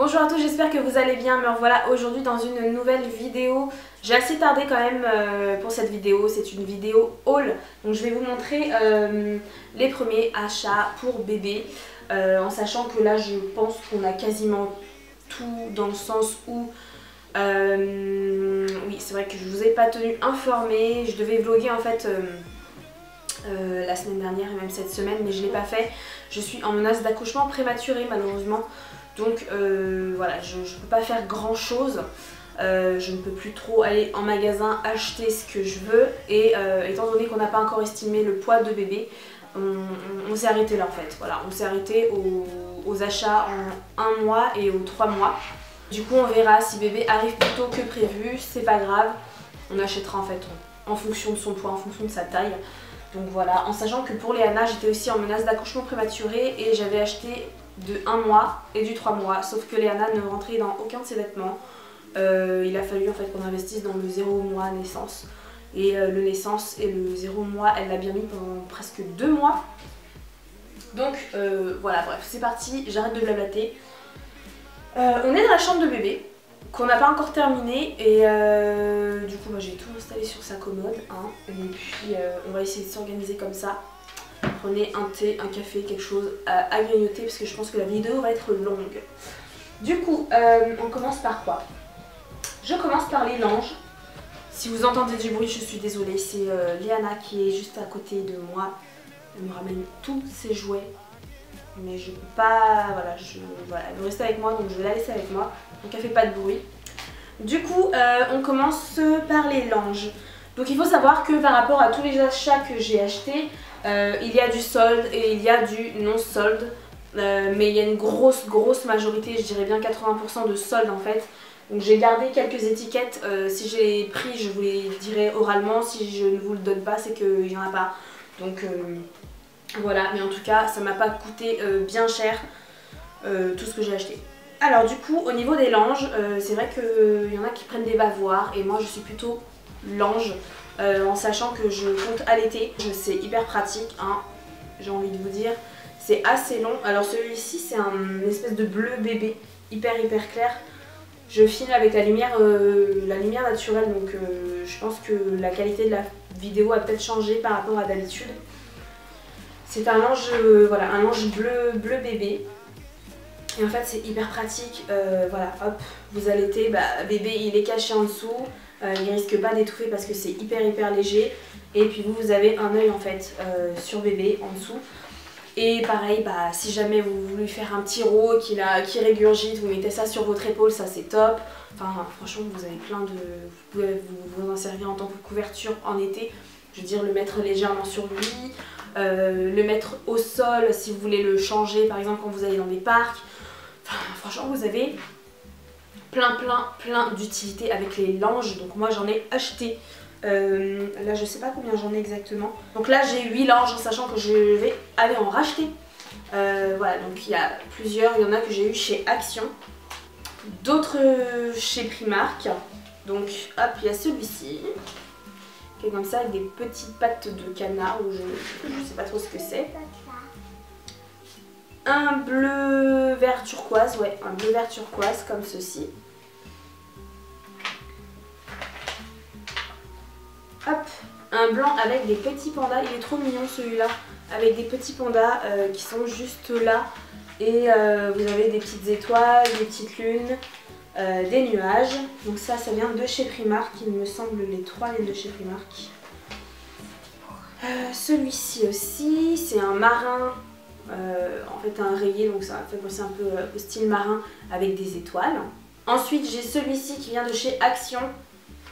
Bonjour à tous, j'espère que vous allez bien. Me revoilà aujourd'hui dans une nouvelle vidéo. J'ai assez tardé quand même pour cette vidéo, c'est une vidéo haul. Donc je vais vous montrer les premiers achats pour bébé. En sachant que là je pense qu'on a quasiment tout dans le sens où... oui, c'est vrai que je vous ai pas tenu informée. Je devais vlogger en fait la semaine dernière et même cette semaine, mais je l'ai pas fait. Je suis en menace d'accouchement prématuré malheureusement. Donc voilà, je ne peux pas faire grand chose, je ne peux plus trop aller en magasin acheter ce que je veux et étant donné qu'on n'a pas encore estimé le poids de bébé, on s'est arrêté là en fait. Voilà, on s'est arrêté aux achats en 1 mois et aux 3 mois. Du coup on verra si bébé arrive plus tôt que prévu, c'est pas grave, on achètera en fait en fonction de son poids, en fonction de sa taille. Donc voilà, en sachant que pour Léana j'étais aussi en menace d'accouchement prématuré et j'avais acheté de 1 mois et du 3 mois, sauf que Léana ne rentrait dans aucun de ses vêtements. Il a fallu en fait qu'on investisse dans le 0 mois naissance, et le naissance et le 0 mois elle l'a bien mis pendant presque 2 mois. Donc voilà, bref, c'est parti, j'arrête de blablater. On est dans la chambre de bébé qu'on n'a pas encore terminé et du coup j'ai tout installé sur sa commode hein, et puis on va essayer de s'organiser comme ça. Prenez un thé, un café, quelque chose à grignoter parce que je pense que la vidéo va être longue. Du coup, on commence par quoi? Je commence par les langes. Si vous entendez du bruit, je suis désolée, c'est Léana qui est juste à côté de moi. Elle me ramène tous ses jouets. Mais je peux pas, voilà, elle veut rester avec moi donc je vais la laisser avec moi. Donc elle fait pas de bruit. Du coup, on commence par les langes. Donc il faut savoir que par rapport à tous les achats que j'ai achetés, il y a du solde et il y a du non solde, mais il y a une grosse majorité, je dirais bien 80% de solde en fait. Donc j'ai gardé quelques étiquettes, si j'ai pris je vous les dirai oralement, si je ne vous le donne pas c'est qu'il n'y en a pas. Donc voilà, mais en tout cas ça m'a pas coûté bien cher tout ce que j'ai acheté. Alors du coup au niveau des langes, c'est vrai qu'il y en a qui prennent des bavoirs et moi je suis plutôt lange. En sachant que je compte allaiter, c'est hyper pratique hein, j'ai envie de vous dire, c'est assez long. Alors celui-ci c'est un espèce de bleu bébé hyper clair. Je filme avec la lumière naturelle donc je pense que la qualité de la vidéo a peut-être changé par rapport à d'habitude. C'est un lange, voilà, un lange bleu bébé. Et en fait c'est hyper pratique, voilà, hop, vous allaitez, bah, bébé il est caché en dessous, il risque pas d'étouffer parce que c'est hyper léger. Et puis vous avez un œil en fait sur bébé en dessous. Et pareil, bah, si jamais vous voulez faire un petit rot qui régurgite, vous mettez ça sur votre épaule, ça c'est top. Enfin franchement vous avez plein de... Vous pouvez vous en servir en tant que couverture en été. Je veux dire le mettre légèrement sur lui, le mettre au sol si vous voulez le changer par exemple quand vous allez dans des parcs. Enfin, franchement vous avez plein d'utilité avec les langes. Donc moi j'en ai acheté, là je sais pas combien j'en ai exactement. Donc là j'ai 8 langes en sachant que je vais aller en racheter. Voilà, donc il y a plusieurs, il y en a que j'ai eu chez Action, d'autres chez Primark. Donc hop, il y a celui-ci qui est comme ça avec des petites pattes de canard ou je sais pas trop ce que c'est. Un bleu vert turquoise, ouais, un bleu vert turquoise comme ceci. Hop, un blanc avec des petits pandas, il est trop mignon celui-là, avec des petits pandas qui sont juste là. Et vous avez des petites étoiles, des petites lunes, des nuages. Donc ça vient de chez Primark, il me semble les 3 viennent de chez Primark. Celui-ci aussi, c'est un marin. En fait un rayé, donc ça fait penser un peu au style marin avec des étoiles. Ensuite j'ai celui-ci qui vient de chez Action.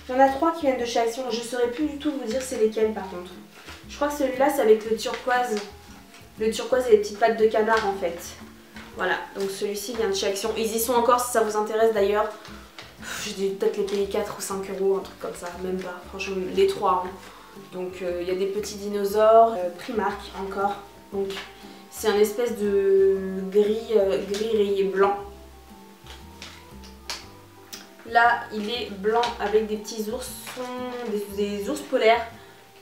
Il y en a 3 qui viennent de chez Action, je ne saurais plus du tout vous dire c'est lesquels par contre. Je crois que celui-là c'est avec le turquoise et les petites pattes de canard en fait. Voilà, donc celui-ci vient de chez Action. Ils y sont encore si ça vous intéresse d'ailleurs. J'ai dû peut-être les payer 4 ou 5 €, un truc comme ça, même pas, franchement les 3 hein. Donc il y a des petits dinosaures, Primark encore. Donc c'est un espèce de gris rayé blanc. Là il est blanc avec des petits ours, des ours polaires,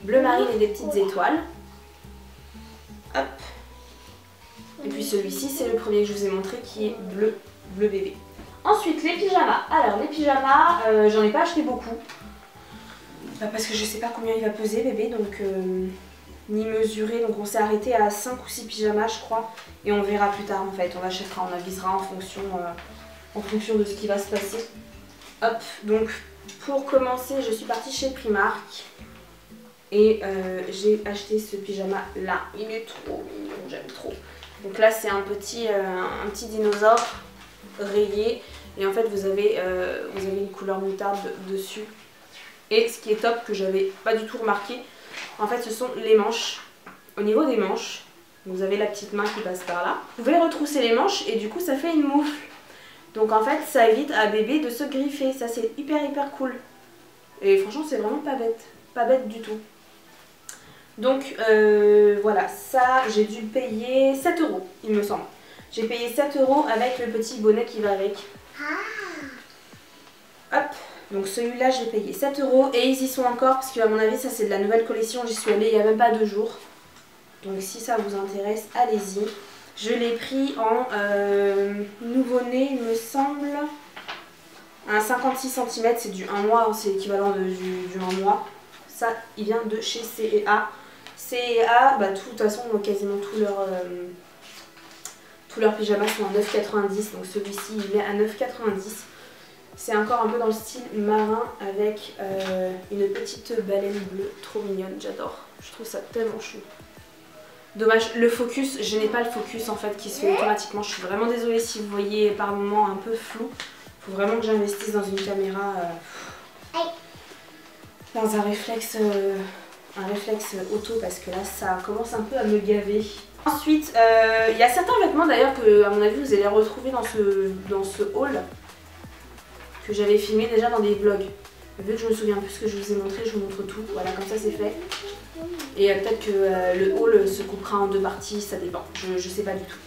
bleu marine et des petites étoiles. Hop. Et puis celui-ci c'est le premier que je vous ai montré qui est bleu bébé. Ensuite les pyjamas. Alors les pyjamas, j'en ai pas acheté beaucoup. Parce que je sais pas combien il va peser bébé, donc ni mesurer. Donc on s'est arrêté à 5 ou 6 pyjamas je crois. Et on verra plus tard en fait, on achètera, on avisera en fonction de ce qui va se passer. Hop, donc pour commencer je suis partie chez Primark. Et j'ai acheté ce pyjama là, il est trop mignon, j'aime trop. Donc là c'est un petit dinosaure rayé. Et en fait vous avez une couleur moutarde dessus. Et ce qui est top, que j'avais pas du tout remarqué, en fait ce sont les manches. Au niveau des manches, vous avez la petite main qui passe par là. Vous pouvez retrousser les manches et du coup ça fait une moufle. Donc en fait ça évite à bébé de se griffer, ça c'est hyper cool. Et franchement c'est vraiment pas bête du tout. Donc voilà, ça j'ai dû payer 7 € il me semble. J'ai payé 7 € avec le petit bonnet qui va avec. Hop, donc celui-là j'ai payé 7 € et ils y sont encore parce qu'à mon avis ça c'est de la nouvelle collection, j'y suis allée il n'y a même pas 2 jours. Donc si ça vous intéresse, allez-y. Je l'ai pris en nouveau-né il me semble, un 56 cm, c'est du 1 mois, c'est l'équivalent du 1 mois. Ça il vient de chez C&A. C&A, bah, de toute façon quasiment tous leurs pyjamas sont à 9,90, donc celui-ci il est à 9,90. C'est encore un peu dans le style marin avec une petite baleine bleue, trop mignonne, j'adore. Je trouve ça tellement chou. Dommage, le focus, je n'ai pas le focus en fait qui se fait automatiquement. Je suis vraiment désolée si vous voyez par moments un peu flou. Il faut vraiment que j'investisse dans une caméra, dans un réflexe auto parce que là ça commence un peu à me gaver. Ensuite, il y a certains vêtements d'ailleurs que à mon avis vous allez retrouver dans ce haul que j'avais filmé déjà dans des vlogs. Vu que je me souviens plus ce que je vous ai montré, je vous montre tout. Voilà, comme ça c'est fait. Et peut-être que le haul se coupera en 2 parties, ça dépend. Je sais pas du tout.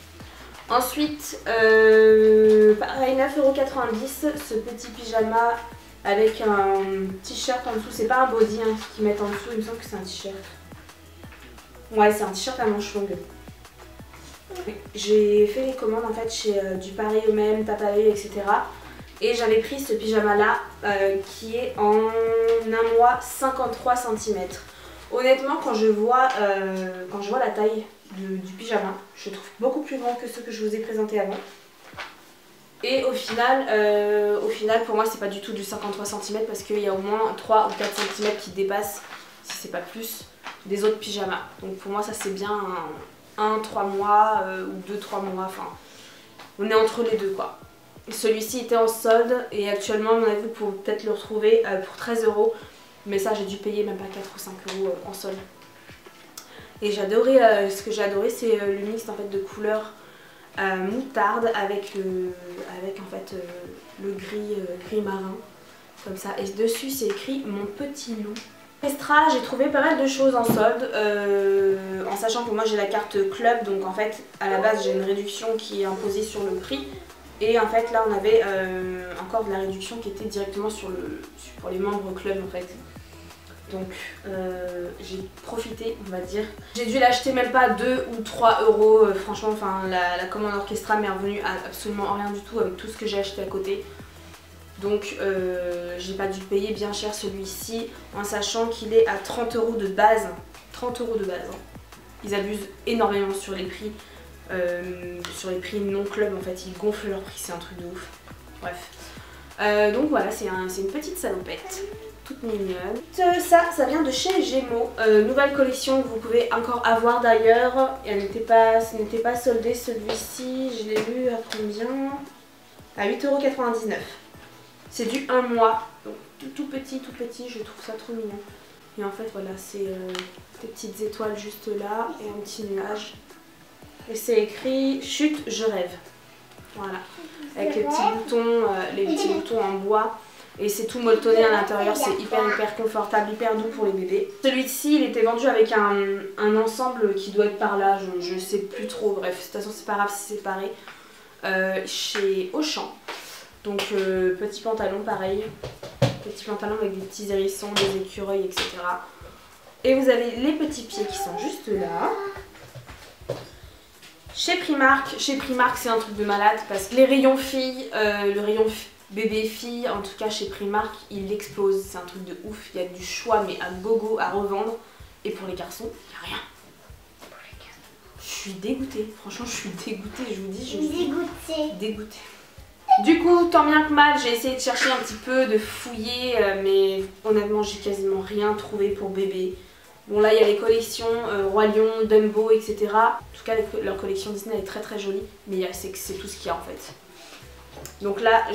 Ensuite, pareil, 9,90 € ce petit pyjama avec un t-shirt en dessous. C'est pas un body hein, qu'ils mettent en dessous, il me semble que c'est un t-shirt. Ouais, c'est un t-shirt à manches longues. J'ai fait les commandes en fait chez du Paris eux-mêmes, Tapalé, etc. Et j'avais pris ce pyjama là qui est en 1 mois 53 cm. Honnêtement quand je vois la taille du pyjama, je le trouve beaucoup plus grand que ceux que je vous ai présentés avant. Et au final pour moi c'est pas du tout du 53 cm parce qu'il y a au moins 3 ou 4 cm qui dépassent, si c'est pas plus, des autres pyjamas. Donc pour moi ça c'est bien un 3 mois ou 2-3 mois, enfin on est entre les deux quoi. Celui-ci était en solde et actuellement à mon avis vous pouvez peut-être le retrouver pour 13 €. Mais ça j'ai dû payer même pas 4 ou 5 € en solde. Et j'ai adoré, ce que j'ai adoré c'est le mix en fait de couleurs moutarde avec en fait le gris marin. Comme ça. Et dessus c'est écrit mon petit loup. Extra, j'ai trouvé pas mal de choses en solde, en sachant que moi j'ai la carte club, donc en fait à la base j'ai une réduction qui est imposée sur le prix. Et en fait là on avait encore de la réduction qui était directement pour les membres club en fait. Donc j'ai profité on va dire. J'ai dû l'acheter même pas 2 ou 3 €, franchement enfin la commande Orchestra m'est revenue à absolument rien du tout avec tout ce que j'ai acheté à côté. Donc j'ai pas dû payer bien cher celui-ci en sachant qu'il est à 30 € de base. 30 € de base. Hein. Ils abusent énormément sur les prix. Non club en fait, ils gonflent leur prix, c'est un truc de ouf. Bref. Donc voilà, c'est une petite salopette. Toute mignonne. Ça vient de chez Gémeaux. Nouvelle collection que vous pouvez encore avoir d'ailleurs. Ce n'était pas soldé celui-ci. Je l'ai eu à combien? À 8,99 €. C'est du 1 mois. Donc tout petit, je trouve ça trop mignon. Et en fait voilà, c'est des petites étoiles juste là et un petit nuage. Et c'est écrit chute, je rêve. Voilà. Avec les petits boutons en bois. Et c'est tout molletonné à l'intérieur, c'est hyper confortable, hyper doux pour les bébés. Celui-ci, il était vendu avec un ensemble qui doit être par là, je sais plus trop, bref, de toute façon c'est pas grave si c'est pareil. Chez Auchan. Donc petit pantalon pareil, petit pantalon avec des petits hérissons, des écureuils, etc. Et vous avez les petits pieds qui sont juste là. Chez Primark c'est un truc de malade parce que les rayons filles, le rayon bébé fille, en tout cas chez Primark, il explose. C'est un truc de ouf, il y a du choix mais à gogo à revendre. Et pour les garçons, il n'y a rien. Je suis dégoûtée, franchement je suis dégoûtée, je vous dis, je suis dégoûtée. Du coup, tant bien que mal, j'ai essayé de chercher un petit peu, de fouiller, mais honnêtement j'ai quasiment rien trouvé pour bébé. Bon là il y a les collections Roi Lion, Dumbo, etc. En tout cas leur collection Disney est très jolie, mais c'est tout ce qu'il y a en fait. Donc là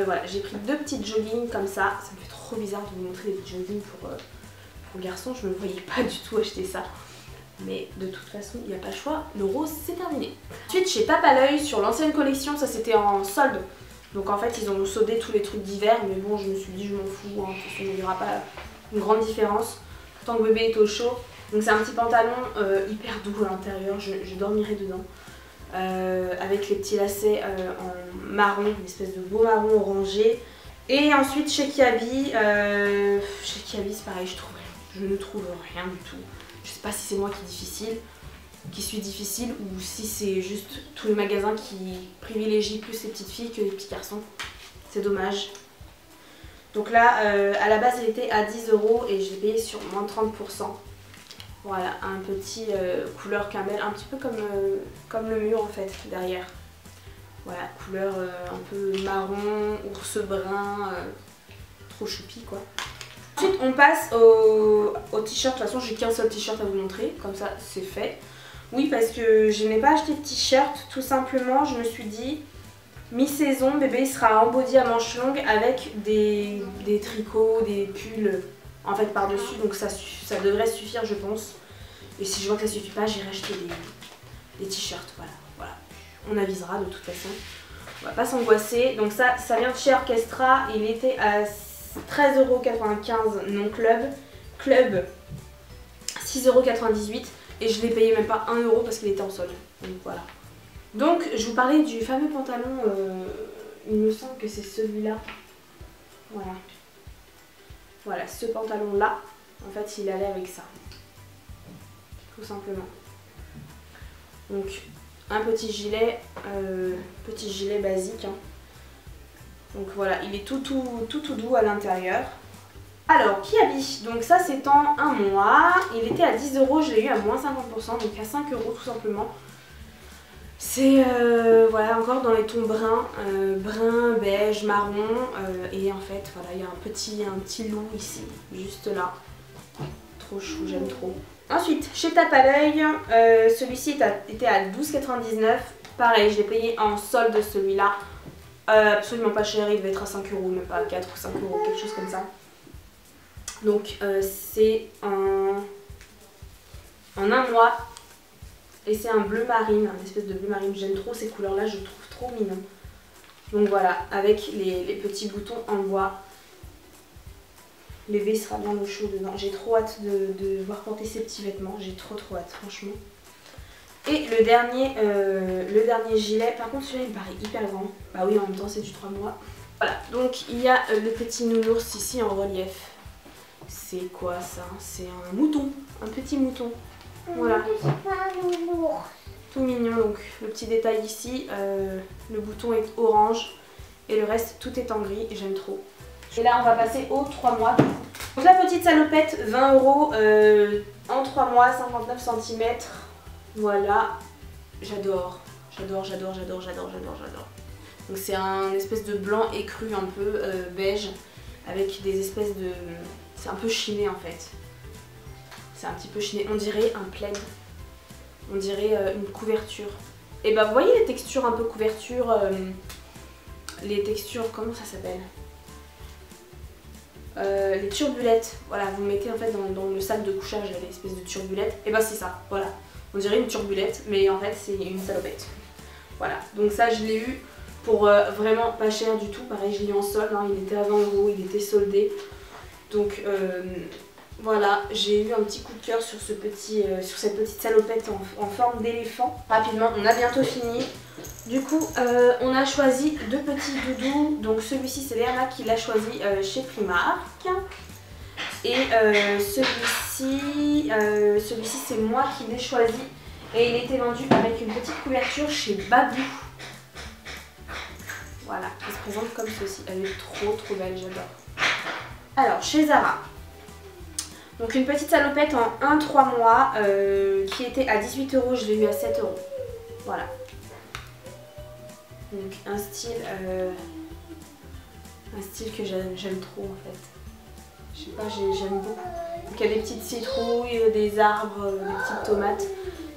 voilà, j'ai pris 2 petites joggings comme ça. Ça me fait trop bizarre de vous montrer des petits joggings pour garçons, je ne me voyais pas du tout acheter ça. Mais de toute façon il n'y a pas le choix, le rose c'est terminé. Ensuite chez Tape à l'œil, sur l'ancienne collection, ça c'était en solde. Donc en fait ils ont soldé tous les trucs d'hiver, mais bon je me suis dit je m'en fous, hein, de toute façon il n'y aura pas une grande différence. Tant que bébé est au chaud. Donc c'est un petit pantalon hyper doux à l'intérieur, je dormirai dedans. Avec les petits lacets en marron, une espèce de beau marron orangé. Et ensuite chez Kiabi c'est pareil, je ne trouve rien du tout. Je sais pas si c'est moi qui suis difficile ou si c'est juste tous les magasins qui privilégient plus les petites filles que les petits garçons. C'est dommage. Donc là, à la base, il était à 10 € et je l'ai payé sur moins 30%. Voilà, un petit couleur camel, un petit peu comme le mur en fait, derrière. Voilà, couleur un peu marron, ours brun, trop choupi quoi. Ensuite, on passe au t-shirt. De toute façon, j'ai qu'un seul t-shirt à vous montrer, comme ça c'est fait. Oui, parce que je n'ai pas acheté de t-shirt, tout simplement, je me suis dit... Mi-saison, bébé sera en body à manches longues avec des tricots, des pulls en fait par-dessus. Donc ça devrait suffire je pense. Et si je vois que ça suffit pas, j'irai acheter des t-shirts. Voilà. On avisera de toute façon. On va pas s'angoisser. Donc ça vient de chez Orchestra. Il était à 13,95 € non club. Club 6,98 € et je l'ai payé même pas 1 € parce qu'il était en solde. Donc voilà. Donc je vous parlais du fameux pantalon, il me semble que c'est celui-là, voilà ce pantalon là, en fait il allait avec ça, tout simplement. Donc un petit gilet basique, hein. Donc voilà, il est tout doux à l'intérieur. Alors Kiabi, donc ça c'est en un mois, il était à 10 €, je l'ai eu à moins 50%, donc à 5 € tout simplement. C'est voilà, encore dans les tons bruns, brun, beige, marron, et en fait voilà, il y a un petit loup ici, juste là. Trop chou, j'aime trop. Ensuite, chez Tape à l'œil, celui-ci était à 12,99 €. Pareil, je l'ai payé en solde celui-là. Absolument pas cher, il devait être à 5 €, même pas 4 ou 5 €, quelque chose comme ça. Donc c'est en un mois. Et c'est un bleu marine, un espèce de bleu marine. J'aime trop ces couleurs là, je trouve trop mignon. Donc voilà, avec les petits boutons en bois. Bébé sera bien au chaud dedans. J'ai trop hâte de voir porter ces petits vêtements. J'ai trop hâte franchement. Et le dernier gilet, par contre celui-là il me paraît hyper grand. Bah oui, en même temps c'est du 3 mois. Voilà, donc il y a le petit nounours ici en relief. C'est quoi ça? C'est un mouton, un petit mouton. Voilà. Tout mignon, donc le petit détail ici, le bouton est orange et le reste tout est en gris et j'aime trop. Et là on va passer aux 3 mois. Donc la petite salopette, 20 € en 3 mois, 59 cm. Voilà, j'adore. Donc c'est un espèce de blanc écru un peu beige avec des espèces de... C'est un peu chiné en fait. C'est un petit peu chiné, on dirait un plaid, on dirait une couverture. Et bah vous voyez les textures un peu couverture, les textures, comment ça s'appelle, les turbulettes. Voilà, vous mettez en fait dans le sac de couchage l'espèce de turbulette. Et bah c'est ça, voilà. On dirait une turbulette, mais en fait c'est une salopette. Voilà, donc ça je l'ai eu pour vraiment pas cher du tout. Pareil, je l'ai eu en solde, hein. Il était à 20 €, il était soldé. Donc voilà, j'ai eu un petit coup de cœur sur cette petite salopette en forme d'éléphant. Rapidement, on a bientôt fini. Du coup, on a choisi 2 petits doudous. Donc celui-ci, c'est Léana qui l'a choisi chez Primark. Et celui-ci c'est moi qui l'ai choisi Et il était vendu avec une petite couverture chez Babou. Voilà, il se présente comme ceci. Elle est trop belle, j'adore. Alors, chez Zara. Donc une petite salopette en 1-3 mois qui était à 18 €, je l'ai eu à 7 €. Voilà. Donc un style que j'aime trop en fait. Je sais pas, j'aime beaucoup. Donc il y a des petites citrouilles, des arbres, des petites tomates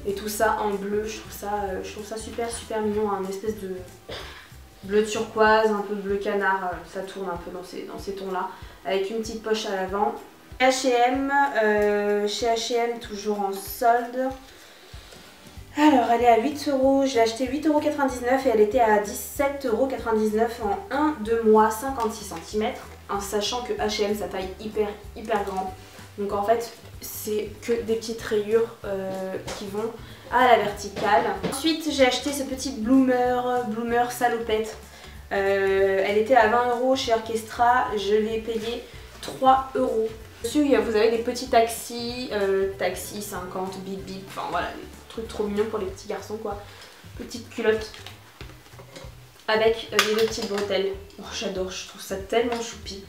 et tout ça en bleu. Je trouve ça super mignon, un espèce de bleu turquoise, un peu bleu canard. Ça tourne un peu dans ces tons-là, avec une petite poche à l'avant. H&M, chez H&M toujours en solde. Alors elle est à 8 €, je l'ai acheté 8,99 € et elle était à 17,99 € en 1-2 mois 56 cm. En sachant que H&M sa taille hyper grand. Donc en fait c'est que des petites rayures qui vont à la verticale. Ensuite j'ai acheté ce petit Bloomer salopette. Elle était à 20 € chez Orchestra, je l'ai payé 3 €. Dessus vous avez des petits taxis, taxi 50, bip bip, enfin voilà, des trucs trop mignons pour les petits garçons quoi. Petite culotte avec des deux petites bretelles. Oh, j'adore, je trouve ça tellement choupi.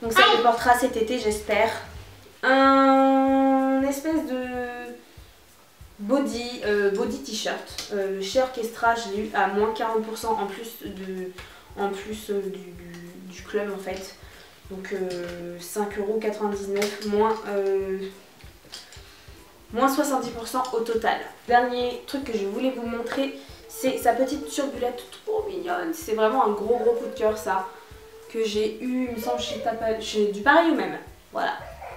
Donc ça me portera cet été j'espère. Un espèce de body t-shirt chez Orchestra, je l'ai eu à moins 40% en plus du club en fait. Donc 5,99 € moins 70% au total. Dernier truc que je voulais vous montrer, c'est sa petite turbulette trop mignonne. C'est vraiment un gros coup de cœur ça. Que j'ai eu, il me semble, chez du Pareil ou même. Voilà.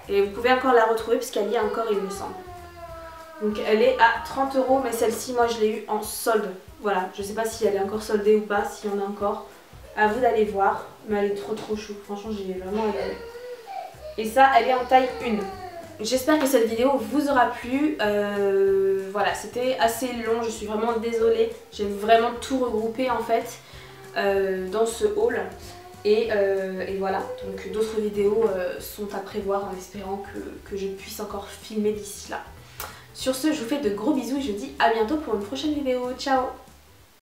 Et vous pouvez encore la retrouver parce qu'elle y est encore, il me semble. Donc elle est à 30 €, mais celle-ci, moi je l'ai eu en solde. Voilà, je sais pas si elle est encore soldée ou pas, s'il y en a encore. À vous d'aller voir, mais elle est trop chou. Franchement, j'ai vraiment adoré. Et ça, elle est en taille 1. J'espère que cette vidéo vous aura plu. Voilà, c'était assez long, je suis vraiment désolée. J'ai vraiment tout regroupé en fait dans ce haul. Et voilà, donc d'autres vidéos sont à prévoir en espérant que je puisse encore filmer d'ici là. Sur ce, je vous fais de gros bisous et je vous dis à bientôt pour une prochaine vidéo. Ciao!